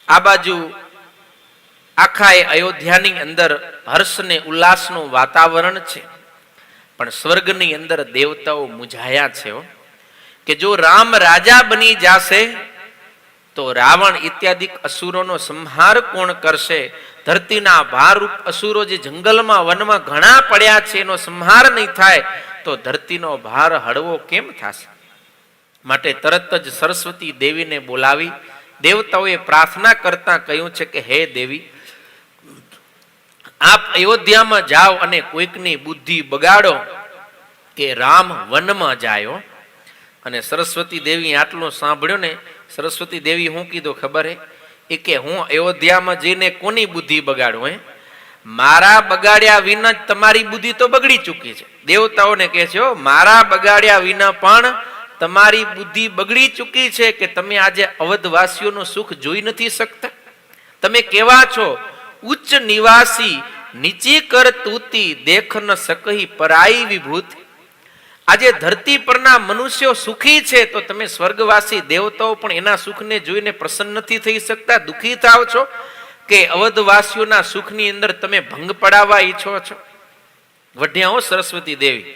આ બાજુ આખા અયોધ્યાની અંદર હર્ષ ને ઉલ્લાસનું વાતાવરણ છે, પણ સ્વર્ગની અંદર દેવતાઓ મૂંઝાયા છે કે જો રામ રાજા બની જશે તો રાવણ ઇત્યાદિ અસુરોનો સંહાર કોણ કરશે? ધરતીના ભારરૂપ અસુરો જે જંગલમાં વનમાં ઘણા પડ્યા છે એનો સંહાર નહીં થાય તો ધરતીનો ભાર હળવો કેમ થશે? માટે તરત જ સરસ્વતી દેવીને બોલાવી દેવતાઓએ પ્રાર્થના કરતા કહ્યું છે કે હે દેવી, આપ અયોધ્યામાં જાઓ અને કોઈકની બુદ્ધિ બગાડો કે રામ વનમાં જાય. અને સરસ્વતી દેવી આટલું સાંભળ્યું ને, સરસ્વતી દેવી શું કીધું ખબર હે કે હું અયોધ્યામાં જઈને કોની બુદ્ધિ બગાડું? મારા બગાડ્યા વિના જ તમારી બુદ્ધિ તો બગડી ચૂકી છે. દેવતાઓને કહે છે મારા બગાડ્યા વિના પણ તમારી બુદ્ધિ બગડી ચૂકી છે કે તમે આજે અવધવાસીઓનું સુખ જોઈ નથી શકતા. તમે કેવા છો? ઉચ્ચ નિવાસી નીચી કર તૂતી દેખ ન શકહી પરાઈ વિભૂતિ. આજે ધરતી પરના મનુષ્યો સુખી છે તો તમે સ્વર્ગવાસી દેવતાઓ પણ એના સુખને જોઈને પ્રસન્ન નથી થઈ શકતા, દુઃખી થાવ છો કે અવધવાસીઓના સુખની અંદર તમે ભંગ પડાવવા ઈચ્છો છો? વઢ્યા સરસ્વતી દેવી.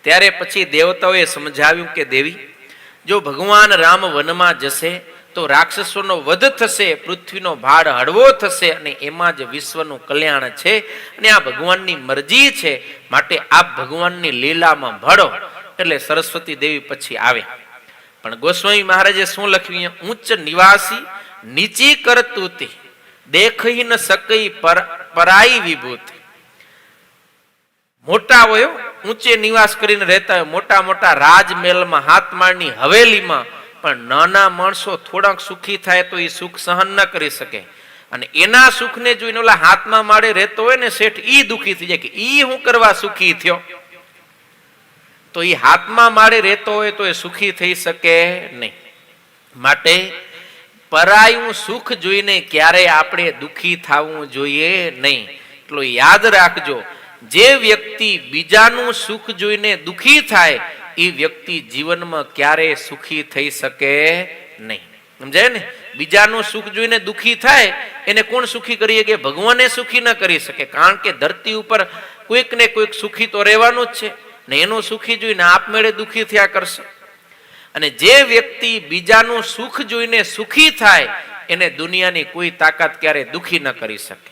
ત્યારે પછી દેવતાઓએ સમજાવ્યું કે દેવી, જો ભગવાન રામ વનમાં જશે તો રાક્ષસોનો વધ થશે, પૃથ્વીનો ભાર હળવો થશે અને એમાં જ વિશ્વનું કલ્યાણ છે અને આ ભગવાનની મરજી છે, માટે આપ ભગવાનની લીલામાં ભળો. એટલે સરસ્વતી દેવી પછી આવે. પણ ગોસ્વામી મહારાજે શું લખ્યું? ઉચ્ચ નિવાસી નીચી કરતુતી દેખી ન શકઈ પરાઈ વિભૂતિ. મોટા હોય, ઊંચે નિવાસ કરીને રહેતા હોય, મોટા મોટા રાજમહેલમાં, હાથમાળની હવેલીમાં, પણ નાના માણસો થોડાક સુખી થાય તો એ સુખ સહન ન કરી શકે અને એના સુખને જોઈને ઓલા હાથમાં માળે રહેતો હોય ને શેઠ, ઈ દુઃખી થઈ જાય કે ઈ હું કરવા સુખી થયો? તો એ હાથમાં માળે રહેતો હોય તો એ સુખી થઈ શકે નહીં. માટે પરાયું સુખ જોઈને ક્યારેય આપણે દુઃખી થવું જોઈએ નહીં. એટલું યાદ રાખજો, જે વ્યક્તિ બીજાનું સુખ જોઈને દુઃખી થાય એ વ્યક્તિ જીવનમાં ક્યારેય સુખી થઈ શકે નહીં. સમજાય ને? બીજાનું સુખ જોઈને દુઃખી થાય એને કોણ સુખી કરીએ? કે ભગવાને સુખી ન કરી શકે. કારણ કે ધરતી ઉપર કોઈક ને કોઈક સુખી તો રહેવાનું જ છે ને એનું સુખી જોઈને આપમેળે દુઃખી થયા કરશે. અને જે વ્યક્તિ બીજાનું સુખ જોઈને સુખી થાય એને દુનિયાની કોઈ તાકાત ક્યારે દુઃખી ન કરી શકે.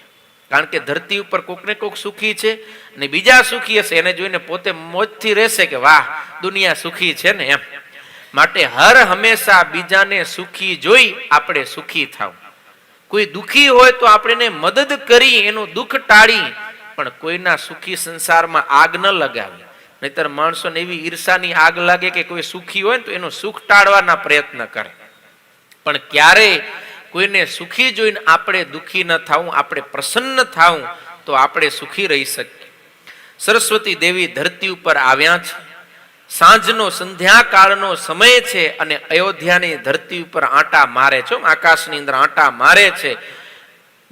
કારણ કે ધરતી ઉપર કોઈક ને કોઈક સુખી છે અને બીજા સુખી હશે એને જોઈને પોતે મોજથી રહેશે કે વાહ દુનિયા સુખી છે ને એમ. માટે હર હંમેશા બીજાને સુખી જોઈ આપણે સુખી થાવ. કોઈ દુઃખી હોય તો આપણે એને મદદ કરી એનું દુઃખ ટાળી, પણ કોઈના સુખી સંસારમાં આગ ન લગાવી. નહીતર માણસોને એવી ઈર્ષાની આગ લાગે કે કોઈ સુખી હોય ને તો એનું સુખ ટાળવાના પ્રયત્ન કરે. પણ ક્યારેય કોઈને સુખી જોઈને આપણે દુઃખી ન થાવું, આપણે પ્રસન્ન થાવું તો આપણે સુખી રહી શકીએ. સરસ્વતી દેવી ધરતી ઉપર આવ્યા છે. સાંજનો સંધ્યાકાળનો સમય છે અને અયોધ્યાની ધરતી ઉપર આંટા મારે છે, આકાશની અંદર આંટા મારે છે.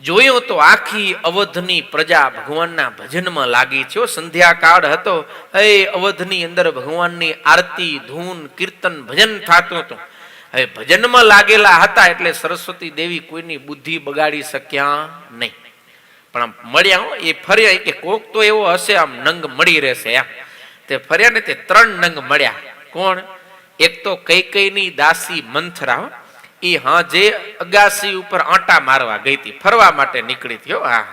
જોયું તો આખી અવધની પ્રજા ભગવાનના ભજનમાં લાગી છે. સંધ્યાકાળ હતો, એ અવધની અંદર ભગવાનની આરતી, ધૂન, કીર્તન, ભજન થતું હતું. હવે ભજનમાં લાગેલા હતા એટલે સરસ્વતી દેવી કોઈની બુદ્ધિ બગાડી શક્યા નહીં. પણ આમ મળ્યા એ ફર્યા કે કોક તો એવો હશે આમ નંગ મળી રહેશે એમ. તે ફર્યા ને તે 3 નંગ મળ્યા. કોણ? એક તો કૈકેયીની દાસી મંથરા, એ જે અગાસી ઉપર આંટા મારવા ગઈ હતી, ફરવા માટે નીકળી હતી. હા.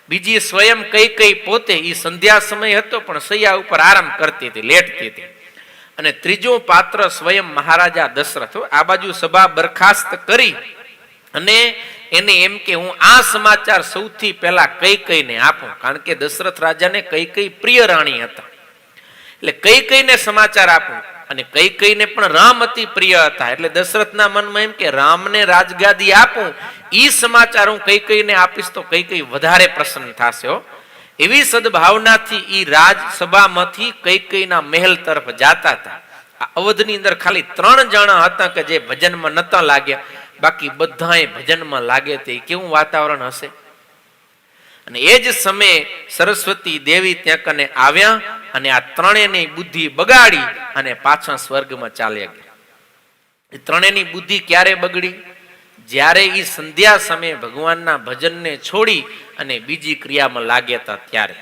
બીજી સ્વયં કૈકેયી પોતે, એ સંધ્યા સમય હતો પણ સૈયા ઉપર આરામ કરતી હતી, લેટતી હતી. અને ત્રીજો પાત્ર સ્વયં મહારાજા દશરથ. આ બાજુ સભા બરખાસ્ત કરી અને એને એમ કે હું આ સમાચાર સૌથી પહેલા કૈકેયીને આપું, કારણ કે દશરથ રાજાને કૈકેયી પ્રિય રાણી હતા. એટલે કૈકેયીને સમાચાર આપું. અને કૈકેયીને પણ રામ અતિ પ્રિય હતા. એટલે દશરથના મનમાં એમ કે રામને રાજગાદી આપું, ઈ સમાચાર હું કૈકેયીને આપીશ તો કૈકેયી વધારે પ્રસન્ન થશે. એવી સદભાવનાથી ઈ રાજસભામાંથી કૈકેયીના મહેલ તરફ જાતા હતા. આ અવધની અંદર ખાલી 3 જણા હતા કે જે ભજનમાં નતા લાગ્યા, બાકી બધાએ ભજનમાં લાગે. તે કેવું વાતાવરણ હશે? અને એ જ સમયે સરસ્વતી દેવી ત્યાં કને આવ્યા અને આ ત્રણેયની બુદ્ધિ બગાડી અને પાછા સ્વર્ગમાં ચાલ્યા ગયા. એ ત્રણેયની બુદ્ધિ ક્યારે બગડી? જ્યારે એ સંધ્યા સમયે ભગવાનના ભજનને છોડી અને બીજી ક્રિયામાં લાગ્યા હતા ત્યારે.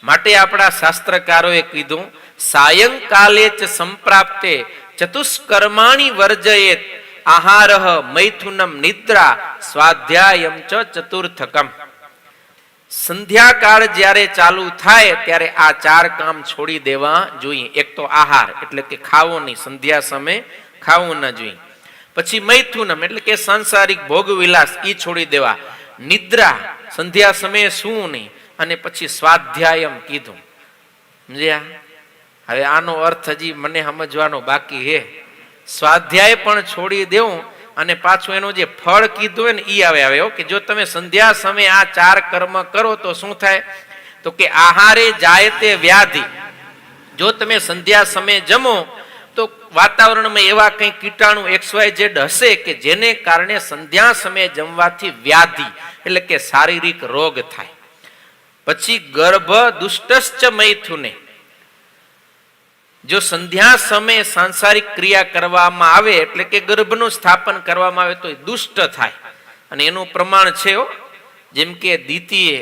માટે આપણા શાસ્ત્રકારોએ કીધું સાયંકાલે ચ સંપ્રાપ્તે ચતુષ્કર્માણી વર્જયેત આહારઃ મૈથુનમ નિદ્રા સ્વાધ્યાયમ ચ ચતુર્થકમ. સંધ્યાકાળ જ્યારે ચાલુ થાય ત્યારે આ ચાર કામ છોડી દેવા જોઈએ. એક તો આહાર એટલે કે ખાવો નહીં, સંધ્યા સમયે ખાવું ન જોઈએ. પછી મૈથુનમ એટલે કે સાંસારિક ભોગ વિલાસ ઈ છોડી દેવા. નિદ્રા સંધ્યા સમયે સૂવું નહીં. અને પછી સ્વાધ્યાયમ કીધું. સમજ્યા? હવે આનો અર્થ હજી મને સમજવાનો બાકી હે. સ્વાધ્યાય પણ છોડી દેવું અને પાછું એનું જે ફળ કીધું હોય ને ઈ આવે કે જો તમે સંધ્યા સમયે આ ચાર કર્મ કરો તો શું થાય? તો કે આહારે જાયતે વ્યાધિ. જો તમે સંધ્યા સમયે જમો તો વાતાવરણમાં એવા કંઈ કીટાણુ XYZ હશે કે જેને કારણે સંધ્યા સમયે જમવાથી વ્યાધિ એટલે કે શારીરિક રોગ થાય. પછી ગર્ભ દુષ્ટશ્ચ મૈથુને. જો સંધ્યા સમયે સાંસારિક ક્રિયા કરવામાં આવે એટલે કે ગર્ભનું સ્થાપન કરવામાં આવે તો એ દુષ્ટ થાય. અને એનું પ્રમાણ છે જેમ કે દિતિએ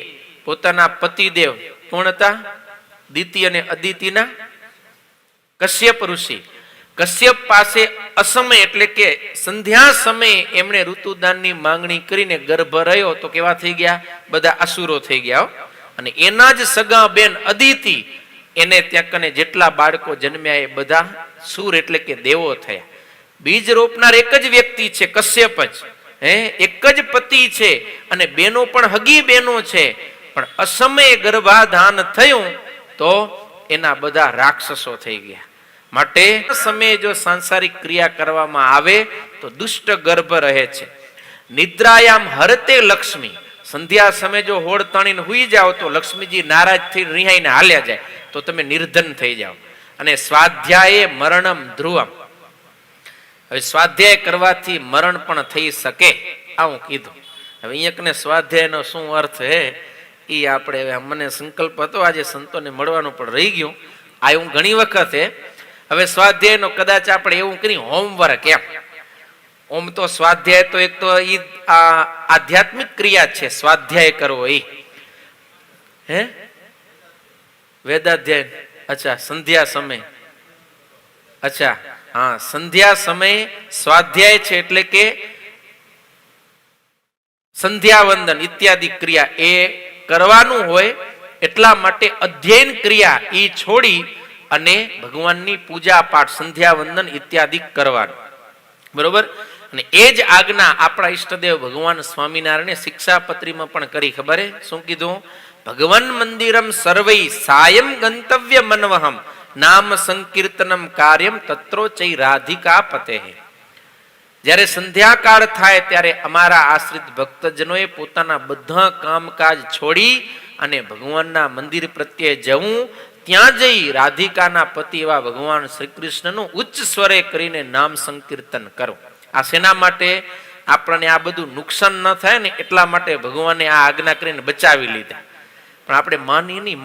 પોતાના પતિદેવ કોણ હતા? દિતિ અને અદિતિના કશ્યપ ઋષિ. કશ્યપ પાસે અસમય એટલે કે સંધ્યા સમયે એમણે ઋતુદાનની માંગણી કરીને ગર્ભ રહ્યો તો કેવા થઈ ગયા? બધા અસુરો થઈ ગયા. અને એના જ સગા બેન અદિતિ એને ત્યાં કને જેટલા બાળકો જન્મ્યા એ બધા સુર એટલે કે દેવો થયા. બીજ રોપનાર એક જ વ્યક્તિ છે કશ્યપ જ. એક જ પતિ છે અને બેનો પણ હગી બેનો છે. પણ અસમયે ગર્ભાધાન થયું તો એના બધા રાક્ષસો થઈ ગયા. માટે સમયે જો સાંસારિક ક્રિયા કરવામાં આવે તો દુષ્ટ ગર્ભ રહે છે. નિદ્રાયામ હરતે લક્ષ્મી. સંધ્યા સમયે જો હોડ તાણીને હુઈ જાઓ તો લક્ષ્મીજી નારાજ થઈ રિહાઈને હાલ્યા જાય તો તમે નિર્ધન થઈ જાઓ. અને સ્વાધ્યાયે મરણમ ધ્રુવમ. હવે સ્વાધ્યાય કરવાથી મરણ પણ થઈ શકે આવું કીધું. હવે અહીંયા સ્વાધ્યાયનો શું અર્થ હે એ આપણે મને સંકલ્પ હતો આજે સંતોને મળવાનું પણ રહી ગયું. આ હું ઘણી વખત હવે સ્વાધ્યાયનો કદાચ આપણે એવું કરી હોમવર્ક એમ. ઓમ તો સ્વાધ્યાય તો એક તો ઈ આધ્યાત્મિક ક્રિયા છે સ્વાધ્યાય કરવો એ વેદાધ્યાય. અચ્છા સંધ્યા સમય. અચ્છા હા સંધ્યા સમયે સ્વાધ્યાય છે એટલે કે સંધ્યા વંદન ઇત્યાદિ ક્રિયા એ કરવાનું હોય. એટલા માટે અધ્યયન ક્રિયા એ છોડી અને ભગવાનની પૂજા પાઠ સંધ્યા વંદન ઇત્યાદિ કરવાનું. બરોબર. અને એ જ આજ્ઞા આપણા ઈષ્ટદેવ ભગવાન સ્વામિનારાયણે શિક્ષાપત્રીમાં પણ કરી. ખબર શું કીધું? ભગવાન મંદિરમ સર્વૈ સાયમ ગંતવ્ય મનવહમ નામ સંકીર્તનમ કાર્યમ તત્રો ચૈ રાધિકા પતે. જ્યારે સંધ્યાકાળ થાય ત્યારે અમારા આશ્રિત ભક્તજનોએ પોતાના બધા કામકાજ છોડી અને ભગવાનના મંદિર પ્રત્યે જવું. ત્યાં જઈ રાધિકાના પતિ એવા ભગવાન શ્રી કૃષ્ણનું ઉચ્ચ સ્વરે કરીને નામ સંકીર્તન કરો. આ શેના માટે? આપણને આ બધું નુકસાન ન થાય ને એટલા માટે ભગવાને આ આજ્ઞા કરીને બચાવી લીધા. પણ આપણે માની નહીં,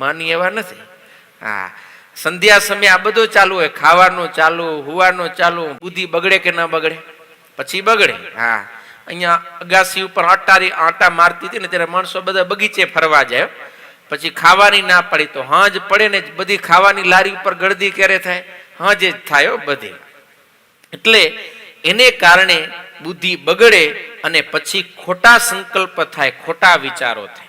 માની એવા નથી. હા સંધ્યા સમયે આ બધું ચાલુ હોય, ખાવાનું ચાલુ, હુવાનું ચાલુ. બુદ્ધિ બગડે કે ના બગડે? પછી બગડે. હા અહીંયા અગાસી ઉપર આટા મારતી હતી ને ત્યારે માણસો બધા બગીચે ફરવા જાય. પછી ખાવાની ના પડી તો હાજ પડે ને બધી ખાવાની લારી ઉપર ગળદી ક્યારે થાય? હાજ જ થાય બધી. એટલે એને કારણે બુદ્ધિ બગડે અને પછી ખોટા સંકલ્પ થાય, ખોટા વિચારો થાય.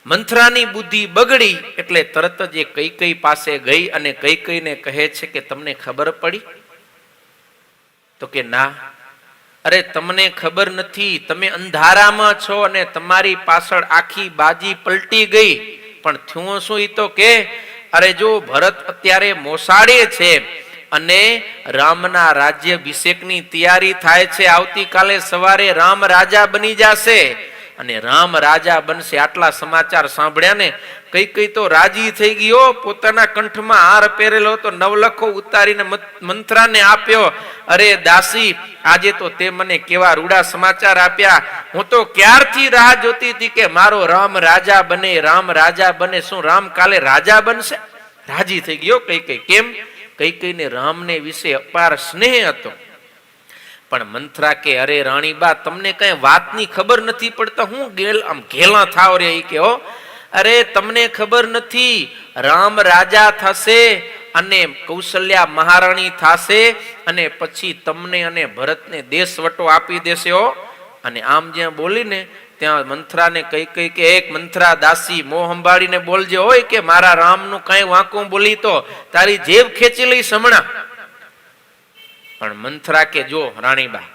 મંથરાની બુદ્ધિ બગડી એટલે તરત જ એ કૈકેયી પાસે ગઈ અને કૈકેયીને કહે છે કે તમને ખબર પડી? તો કે ના. અરે તમને ખબર નથી, તમે અંધારામાં છો અને તમારી પાછળ આખી બાજી પલટી ગઈ. પણ થયું શું? ઈ તો કે અરે જો ભરત અત્યારે મોસાળે છે અને રામના રાજ્યાભિષેકની તૈયારી થાય છે. આવતીકાલે સવારે રામ રાજા બની જશે અને રામ રાજા બનશે. આટલા સમાચાર સાંભળ્યા ને કૈકેયી તો રાજી થઈ ગયો. પોતાના કંઠમાં હાર પહેરેલો તો નવલખો ઉતારીને મંથરાને આપ્યો. અરે દાસી, આજે તો તે મને કેવા રૂડા સમાચાર આપ્યા. હું તો ક્યારથી રાહ જોતી હતી કે મારો રામ રાજા બને, રામ રાજા બને. શું રામ કાલે રાજા બનશે? રાજી થઈ ગયો કૈકેયી. કેમ? કૈકેયીને રામને વિશે અપાર સ્નેહ હતો. પણ મંથરા કે અરે રાણીબા તમને કઈ વાતની ખબર નથી પડતા, હું આમ ઘેલા થાવ રે ઈ કે હો, અરે તમને ખબર નથી, રામ રાજા થશે અને કૌશલ્યા મહારાણી થશે અને પછી તમને અને ભરતને દેશવટો આપી દેશે હો. અને આમ જ્યાં બોલીને ત્યાં મંથરાને કઈ કે એક મંથરા દાસી મોં સંભાળીને બોલજે હોય કે મારા રામનું કઈ વાંકું બોલી તો તારી જેબ ખેંચી લઈશ હમણાં. પણ મંથરા કે જો રાણીબા,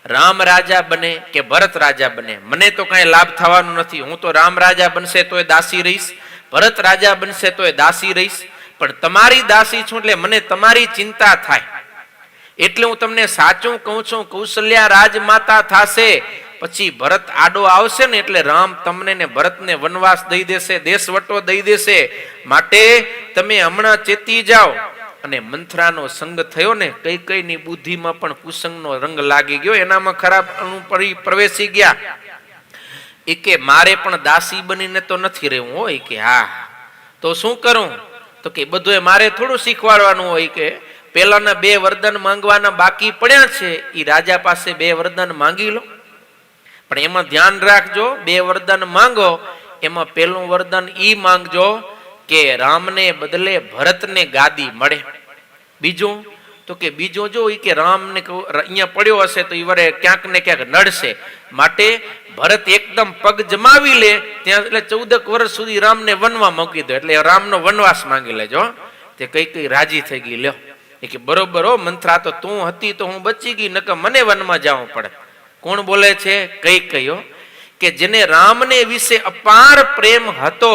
રામ રાજા બને કે ભરત રાજા બને મને તો કઈ લાભ થવાનો નથી. હું તો રામ રાજા બનશે તોય દાસી રહીશ, ભરત રાજા બનશે તોય દાસી રહીશ, પણ તમારી દાસી છું એટલે મને તમારી ચિંતા થાય. એટલે હું તમને સાચું કહું છું, કૌશલ્યા રાજમાતા થાશે પછી ભરત આડો આવશે ને એટલે રામ તમને ને ભરતને વનવાસ દઈ દેશે, દેશવટો દઈ દેશે. માટે તમે હમણાં ચેતી જાઓ. અને મંથરાનો સંગ થયો ને, કઈ ની બુદ્ધિમાં પણ કુસંગનો રંગ લાગી ગયો, એનામાં ખરાબ પ્રવેશી ગયા. એ કે મારે પણ દાસી બનીને તો નથી રહેવું હોય કે હા, તો શું કરું? તો કે બધું મારે થોડું શીખવાડવાનું હોય કે પેલાના 2 વરદાન માંગવાના બાકી પડ્યા છે, એ રાજા પાસે 2 વરદાન માંગી લો. પણ એમાં ધ્યાન રાખજો, 2 વરદાન માંગો એમાં પહેલું વરદાન ઈ માંગજો કે રામને બદલે ભરતને ગાદી મળે. બીજું તો કે બીજો જો ઈ કે રામને અહીંયા પડ્યો હશે તો ઈ વરે ક્યાંક ને ક્યાંક નડશે, માટે ભરત એકદમ પગ જમાવી લે ત્યાં એટલે 14 વર્ષ સુધી રામને વનમાં મૂકી દો, એટલે રામનો વનવાસ માંગી લેજો. તે કઈ રાજી થઈ ગઈ. લ્યો એ કે બરોબર હો મંથરા, તો તું હતી તો હું બચી ગઈ, નકર મને વનમાં જવું પડે. કોણ બોલે છે? કઈ કયો કે જેને રામને વિશે અપાર પ્રેમ હતો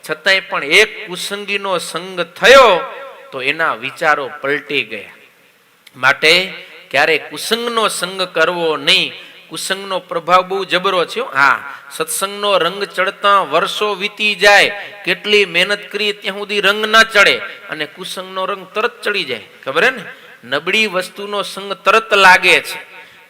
છતાંય પણ એક કુસંગીનો સંગ થયો તો એના વિચારો પલટી ગયા. માટે ક્યારે કુસંગનો સંગ કરવો નહીં. કુસંગનો પ્રભાવ બહુ જબરો છે. હા, સત્સંગનો રંગ ચડતા વર્ષો વીતી જાય, કેટલી મહેનત કરી ત્યાં સુધી રંગ ના ચડે અને કુસંગનો રંગ તરત ચડી જાય. ખબર હે ને, નબળી વસ્તુનો સંગ તરત લાગે છે.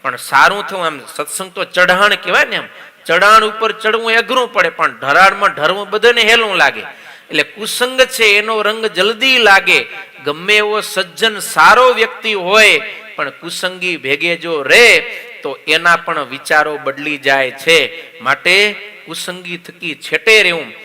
પણ સારું થવું, આમ સત્સંગ તો ચઢાણ કહેવાય ને, આમ ચઢાણ ઉપર ચડવું અઘરું પડે, પણ ઢરાળમાં ઢરવું બધાને હેલું લાગે. એટલે કુસંગ છે એનો રંગ જલ્દી લાગે. ગમે એવો સજ્જન સારો વ્યક્તિ હોય પણ કુસંગી ભેગે જો રે તો એના પણ વિચારો બદલી જાય છે. માટે કુસંગી થકી છેટે રહેવું.